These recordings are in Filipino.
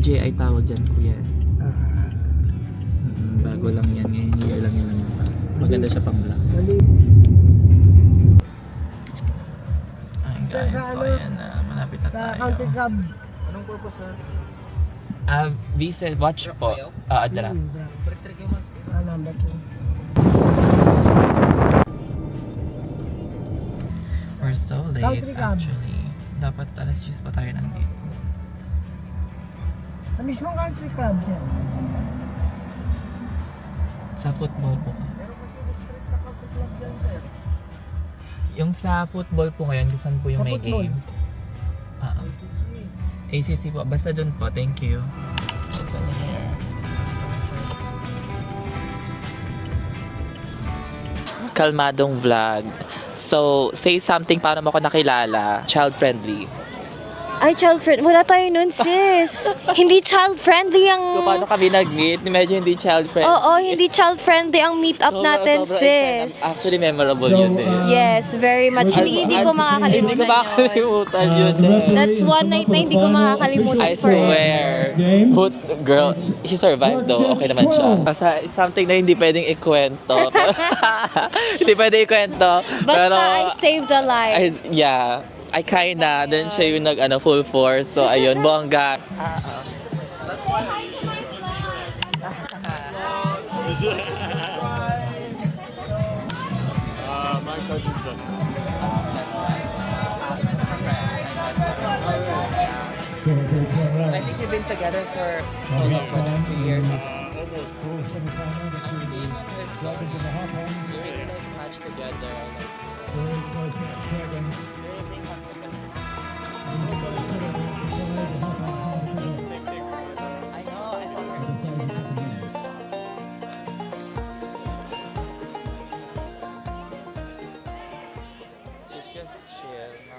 GI tawag dyan, kuya. Ah, Bago lang yan. Ngayon year lang yun yung pass. Maganda siya pang black. mali. Ayun guys, so ayan na. Malapit na Sa tayo. county club. Anong purpose, sir? Visa watch po. Adra. Number 2. We're so late Country club. actually. Dapat alas 10 pa tayo nandito. Sa mismong country club siya. Sa football po. Meron kasi district na country club dyan, sir. Yung sa football po ngayon, saan po yung Sa may football. game? ICC. ACC po. Basta dun po. Thank you. It's in here. Kalmadong vlog. So, say something para mo ako nakilala. Child-friendly. Ay, child-friendly. Wala tayo nun, sis. Hindi child-friendly ang... So, paano kami nag-meet? Medyo hindi child-friendly. Oo, hindi child-friendly ang meet-up natin, sis. Actually, memorable yun eh. Yes, very much. Hindi ko makakalimutan Hindi ko yun. makakalimutan yun eh. That's one night na hindi ko makakalimutan I forever. swear. Girl, he survived though. Okay naman siya. Basta it's something na hindi pwedeng ikwento. Hindi pwedeng ikwento. Basta I saved a life. Yeah. I kinda. Then siya yung full force. So ayun, bongga. My cousin's Justin. I think you've been together for how long? For 2 years. Almost. I'm seeing on his story. You really like match together. I know. She's just chill, no?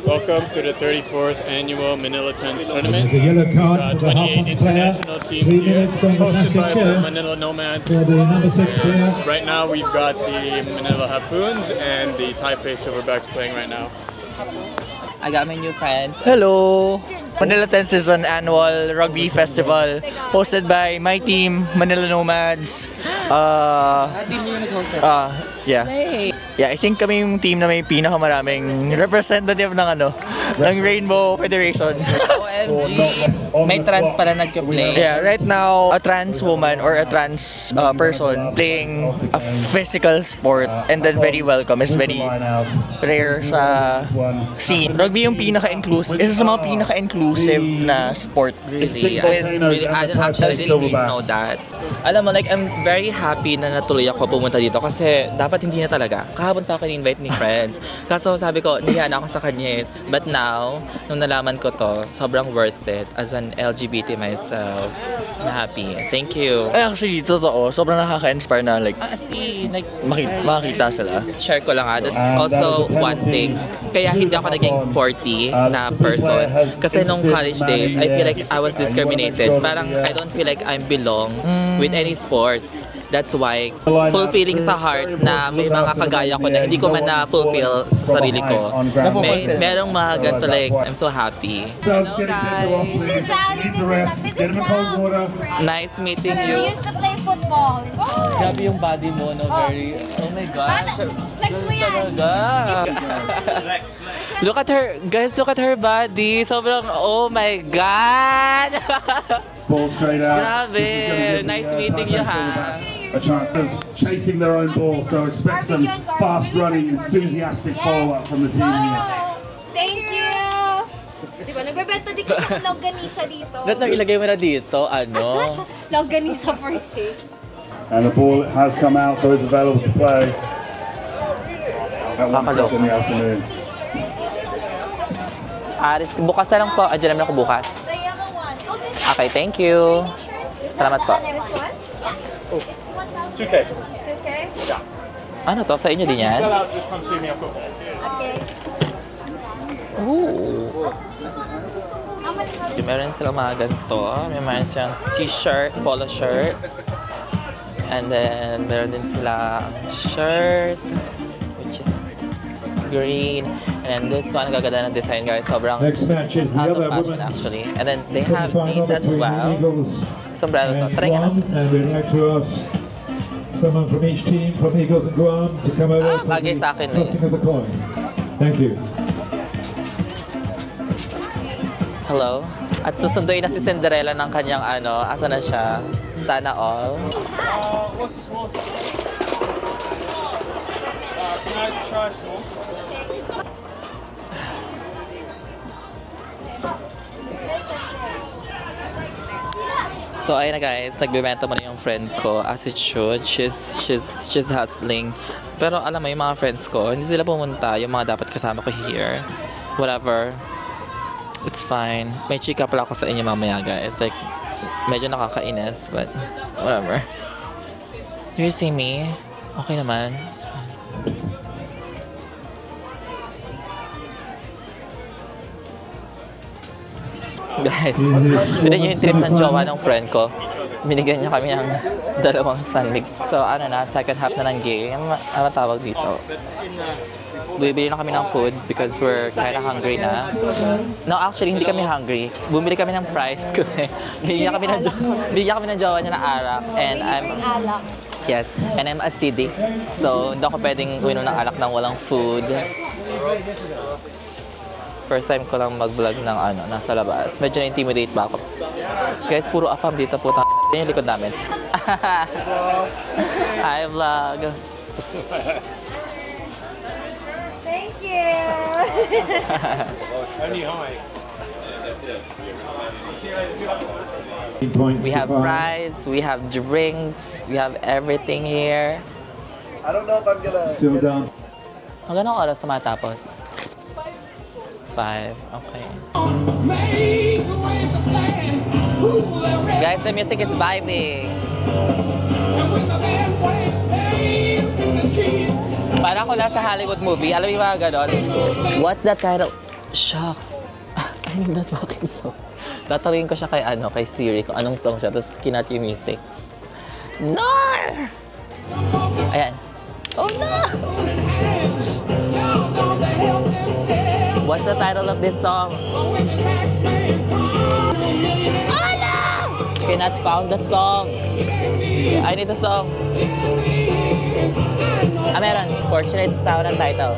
Welcome to the 34th annual Manila Tens Tournament. The yellow card for the 28 half-on player. international 3 teams here, minutes on the hosted by plastic the chair Manila Nomads. for the number 6 player. Right now we've got the Manila Harpoons and the Taipei Silverbacks playing right now. I got my new friends. Hello! Manila Tens is an annual rugby festival hosted by my team, Manila Nomads. Team niyo yung nag-host na. Yeah. Yeah, I think kami yung team na may pinakamaraming representative ng ng Rainbow Federation. OMG! May trans pala nagka-play. Yeah, right now, a trans woman or a trans person playing a physical sport and then very welcome is very rare sa scene. Rugby yung pinaka-inclusive, isa sa mga pinaka-inclusive na sport. Really, I actually didn't know that. Alam mo, like, I'm very happy na natuloy ako pumunta dito kasi dapat hindi na talaga. Kahapon pa ako ni-invite ni friends. Kaso sabi ko, niyan ako sa kanya. But now, nung nalaman ko to, sobrang worth it as an LGBT myself. Na happy. Thank you. Ay, actually, totoo. Sobrang nakaka-inspire na like As in, like, makita sila. share ko lang that's also one thing. Kaya hindi ako naging sporty na person. Kasi nung college days, I feel like I was discriminated. Parang I don't feel like I belong with any sports. That's why, fulfilling sa heart na may mga kagaya ko na hindi ko man na-fulfill sa sarili ko. Merong mga ganito like, I'm so happy. Hello guys. This is Sam. Nice meeting We you. used to play football. Grabe yung body mo, no? Very, oh my gosh. Flex mo yan. Look at her, guys, look at her body. Sobrang, oh my God! Ball straight out. Grabe, nice meeting you, ha? A chance of chasing their own ball, so expect some fast-running, enthusiastic follow-up from the team here. Thank you! Diba, nagbebenta din kasi ng longganisa dito. Ba't nang ilagay mo na dito, ano? Longganisa per se. And the ball has come out, so it's available to play at 1 o'clock in the afternoon. Aris, bukas na lang po. Diyan naman ako bukas. Diamond one. Oh, this Okay, thank you. Salamat po. This one? 2K. 2K? Ano to? Sa inyo din yan? Sell out, just come see me. I've got one. Okay. Ooh. How much? Meron silang mga ganito. May meron silang t-shirt, polo shirt. And then, meron din sila shirt, which is green. And then this one, gaganda ng design guys. Sobrang Next match this is the out other of fashion women's actually. And then they have semi-final these as between well. Eagles Sombrero to. and Try nga Guam, natin. and we'd like to ask someone from each team from Eagles and Guam to come over for bagay the sa akin eh. tossing of the coin. Thank you. Hello? At susunduin na si Cinderella ng kanyang ano, asa na siya? Sana all. What's the small size? Can I try small? So ayun na guys, nagbebenta mo na yung friend ko as it should. She's hustling. Pero alam mo yung mga friends ko, hindi sila pumunta, yung mga dapat kasama ko here. Whatever. It's fine. May chika pala ako sa inyo mamaya guys. Like, medyo nakakainis, but whatever. You see me? Okay naman. It's fine. Guys, tinan yung trip ng jowa ng friend ko. Binigyan niya kami ng 2 sandig. So ano na, second half na ng game. Ano tawag dito? Bibili na kami ng food because we're kinda hungry na. No, actually, hindi kami hungry. Bumili kami ng fries kasi binigyan kami ng jowa niya na alak. And yes, and I'm acidic. So, hindi ako pwedeng uminom ng alak nang walang food. First time ko lang mag-vlog ng ano, nasa labas. Medyo na-intimidate ba ako? Guys, puro afam dito po. Yan yung likod namin. Hi, vlog. Thank you. Only high. We have fries, we have drinks, we have everything here. I don't know if I'm gonna... Still down. Hanggang anong oras na matapos? 5. Okay. Guys, the music is vibing. Parang ako nasa Hollywood movie. Alam mo yung mga ganon? What's that title? Shucks. I'm not fucking song. Tatawin ko siya kay ano, kay Siri kung anong song siya. Tapos kinat yung music. No! Ayan. Oh no! What's the title of this song? Oh no! Cannot found the song. I need the song. Meron. Fortunate sound and title.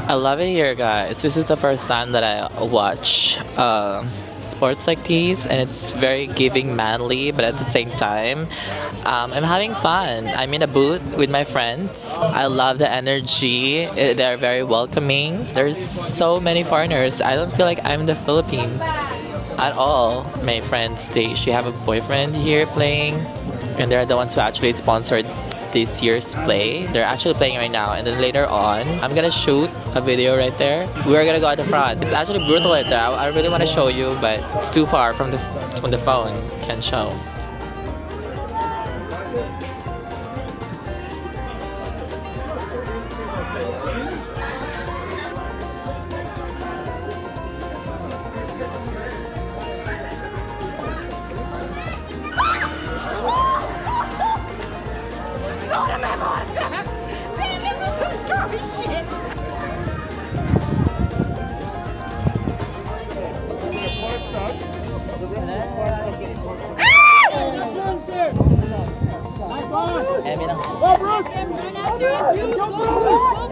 I love it here, guys. This is the first time that I watch sports like these, and it's very giving manly, but at the same time, I'm having fun. I'm in a booth with my friends. I love the energy. They're very welcoming. There's so many foreigners. I don't feel like I'm in the Philippines at all. My friends, she have a boyfriend here playing, and they're the ones who actually sponsored this year's play. They're actually playing right now, and then later on, I'm gonna shoot a video right there. We're gonna go at the front. It's actually brutal right there. I really want to show you, but it's too far from the phone. Can't show.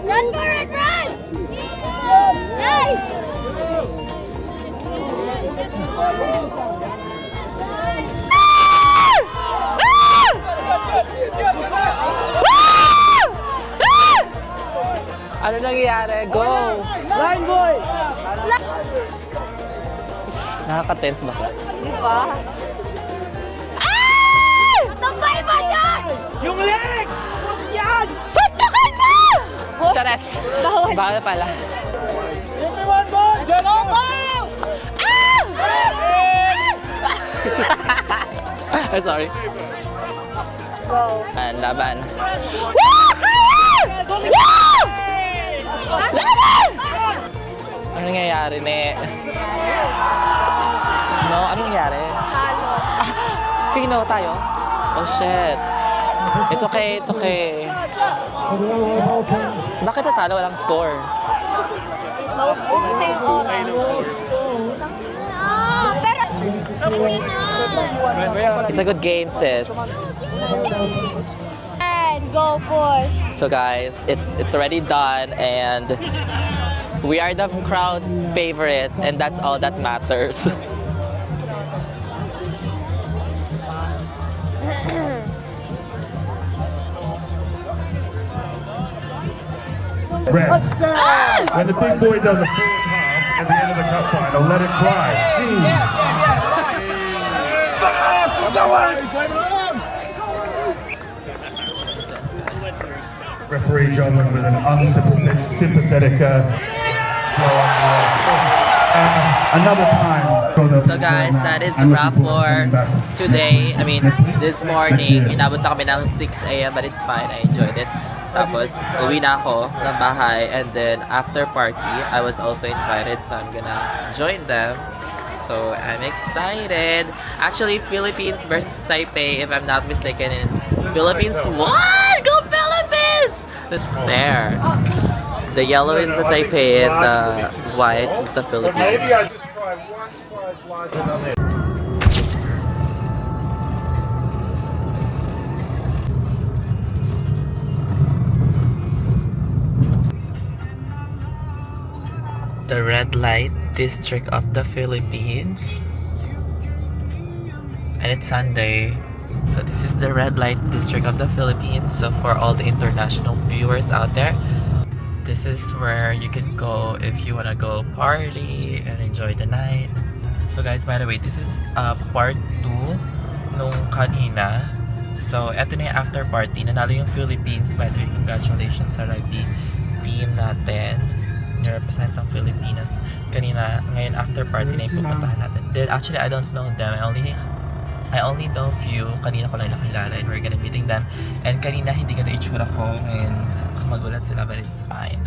Run for it, run! Nice! Ano nangyayari? Go! Line boy! Nakaka-tense ba ka? Di ba? Ah! Matambay ba dyan? Yung leg! Yan! Suntukan mo! Chares! Bawal. Bawal pala. 21 ball! Get over! Ah! I'm sorry. Go. Ayan, laban. Woo! Woo! Laban! Ano nangyayari, Ne? No? Ano nangyayari? Halo. Sino tayo? Oh, shit. It's okay, it's okay. Bakit natalo? Walang score. Naubos na yung oras. Pero, hindi na. It's a good game, sis. And go push. So guys, it's already done and we are the crowd favorite and that's all that matters. Red. When the big boy does a forward pass at the end of the cup final, let it fly. Referee John with an unsympathetic another time. So guys, that is wrap for today. I mean, this morning, inabot na kami ng 6 a.m. but it's fine. I enjoyed it. Tapos, uwi na ako ng bahay and then after party, I was also invited so I'm gonna join them. So, I'm excited. Actually, Philippines versus Taipei, if I'm not mistaken, in Philippines. What? Go Philippines! It's there. The yellow is the Taipei and the white is the Philippines. Maybe I just try one size larger than this. The red light district of the Philippines, and it's Sunday, so this is the red light district of the Philippines. So for all the international viewers out there, this is where you can go if you want to go party and enjoy the night. So guys, by the way, this is part 2 nung kanina. So eto na yung after party, nanalo yung Philippines. By the way, congratulations sa rugby team natin, represent ang Pilipinas kanina. Ngayon after party na yung pupuntahan natin. Then actually I don't know them, I only know few. Kanina ko lang nakilala and we're gonna meeting them. And kanina hindi ganito itsura ko, ngayon magulat sila but it's fine.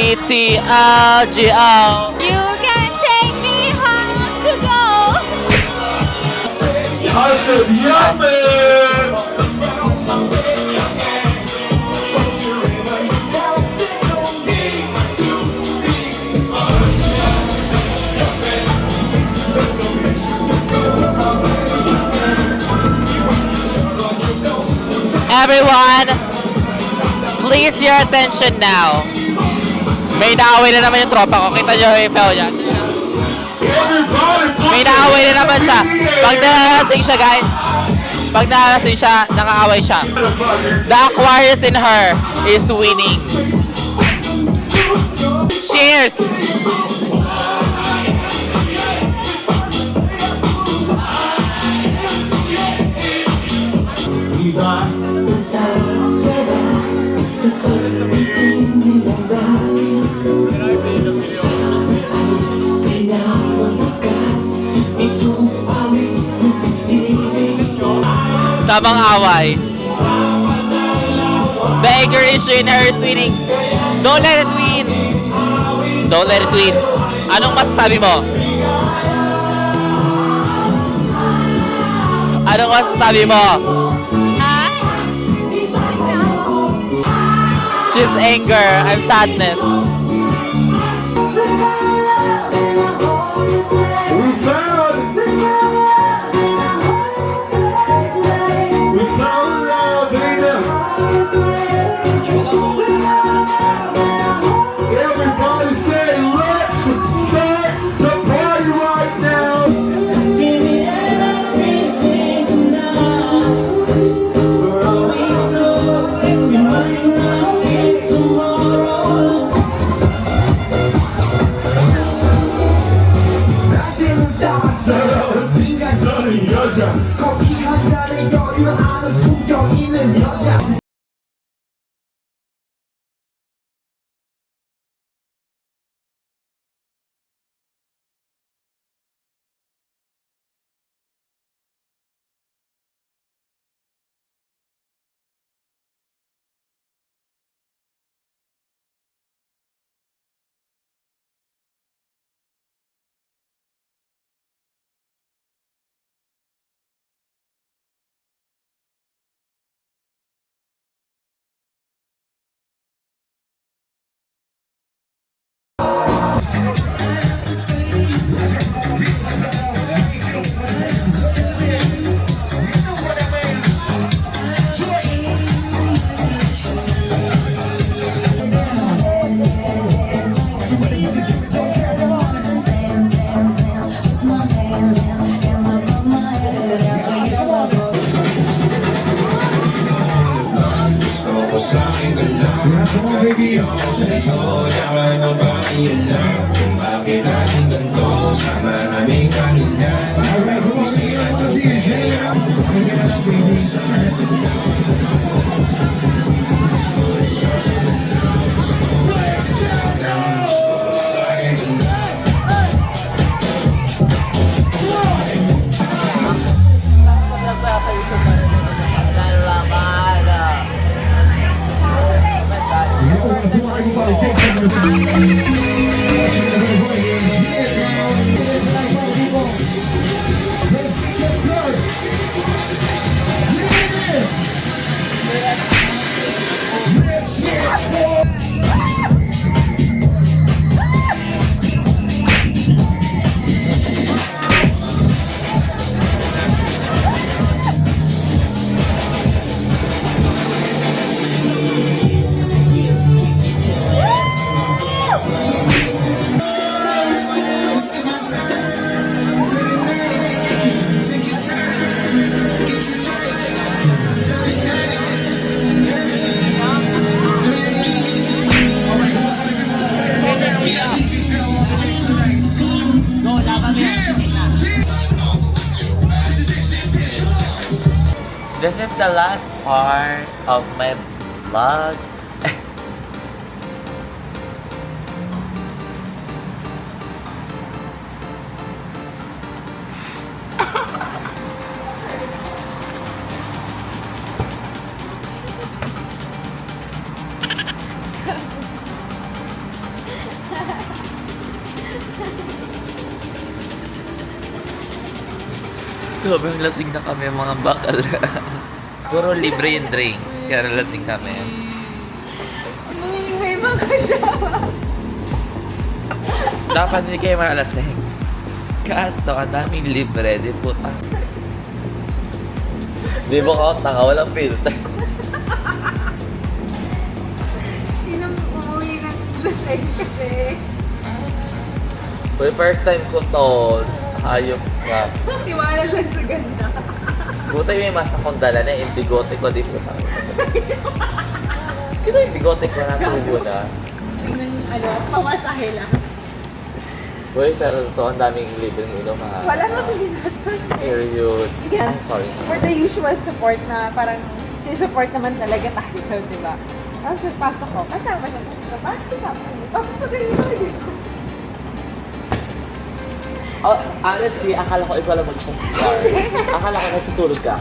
H-O-T-T-O-G-O. You can take me home to go. I said, yummy! Everyone, please your attention now. May naaway na naman yung tropa ko. Kita nyo yung fel niya. May naaway na naman siya. Pag nalalasing siya, guys. Pag nalalasing siya, nakaaway siya. The Aquarius in her is winning. Cheers! Tabang away. The anger issue in her is winning. Don't let it win. Don't let it win. Anong masasabi mo? Anong masasabi mo? She's anger. I'm sadness. Everybody say, let's This is the last part of my vlog. Sobrang lasing na kami mga bakal. Puro libre yung drinks, kaya lasing kami. May makasama. Dapat hindi kayo malalasing. Kaso, ang daming libre, di puta. Di mo out na nga, walang filter. Sinong umuwi ng lasing kasi? Uy, first time ko to. Hayop ka. Tiwala lang sa ganda. Buta yung may masa kong dala na yung bigote ko, di puta. Kino yung bigote ko na tubo na. Sinong, pamasahe lang. Uy, pero to, ang daming libreng inom ha. Wala nga pininastos. Period. Yan. I'm sorry. For the usual support na parang sinusupport naman talaga tayo, di ba? Tapos nagpasok ko, kasama siya. Bakit kasama niyo? Tapos na ganyan. Oh, honestly, akala ko ikaw lang mag-subscribe. Akala ko natutulog ka.